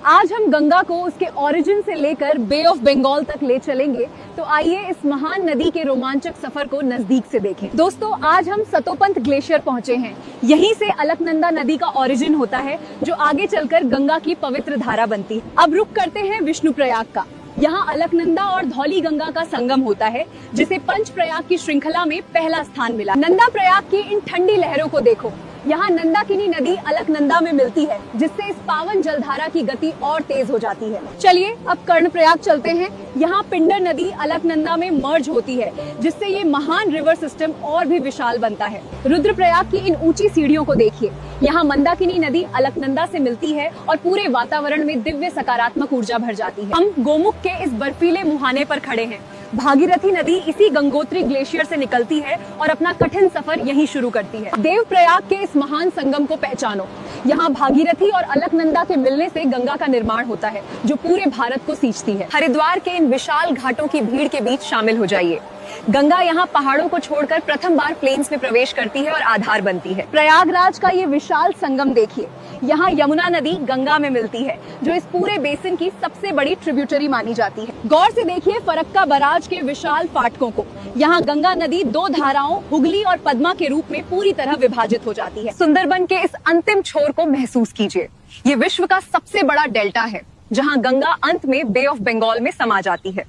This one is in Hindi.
आज हम गंगा को उसके ओरिजिन से लेकर बे ऑफ बंगाल तक ले चलेंगे। तो आइए इस महान नदी के रोमांचक सफर को नजदीक से देखें। दोस्तों, आज हम सतोपंथ ग्लेशियर पहुंचे हैं। यहीं से अलकनंदा नदी का ओरिजिन होता है, जो आगे चलकर गंगा की पवित्र धारा बनती है। अब रुक करते हैं विष्णुप्रयाग का। यहाँ अलकनंदा और धौली गंगा का संगम होता है, जिसे पंच प्रयाग की श्रृंखला में पहला स्थान मिला। नंदा प्रयाग की इन ठंडी लहरों को देखो। यहाँ नंदाकिनी नदी अलकनंदा में मिलती है, जिससे इस पावन जलधारा की गति और तेज हो जाती है। चलिए अब कर्णप्रयाग चलते हैं। यहाँ पिंडर नदी अलकनंदा में मर्ज होती है, जिससे ये महान रिवर सिस्टम और भी विशाल बनता है। रुद्रप्रयाग की इन ऊंची सीढ़ियों को देखिए। यहाँ मंदाकिनी नदी अलकनंदा से मिलती है और पूरे वातावरण में दिव्य सकारात्मक ऊर्जा भर जाती है। हम गोमुख के इस बर्फीले मुहाने पर खड़े हैं। भागीरथी नदी इसी गंगोत्री ग्लेशियर से निकलती है और अपना कठिन सफर यहीं शुरू करती है। देवप्रयाग के इस महान संगम को पहचानो। यहाँ भागीरथी और अलकनंदा के मिलने से गंगा का निर्माण होता है, जो पूरे भारत को सींचती है। हरिद्वार के इन विशाल घाटों की भीड़ के बीच शामिल हो जाइए। गंगा यहाँ पहाड़ों को छोड़कर प्रथम बार प्लेन्स में प्रवेश करती है और आधार बनती है। प्रयागराज का ये विशाल संगम देखिए। यहाँ यमुना नदी गंगा में मिलती है, जो इस पूरे बेसिन की सबसे बड़ी ट्रिब्यूटरी मानी जाती है। गौर से देखिए फरक्का बराज के विशाल फाटकों को। यहाँ गंगा नदी दो धाराओं हुगली और पद्मा के रूप में पूरी तरह विभाजित हो जाती है। सुंदरबन के इस अंतिम छोर को महसूस कीजिए। ये विश्व का सबसे बड़ा डेल्टा है, जहाँ गंगा अंत में बे ऑफ बंगाल में समा जाती है।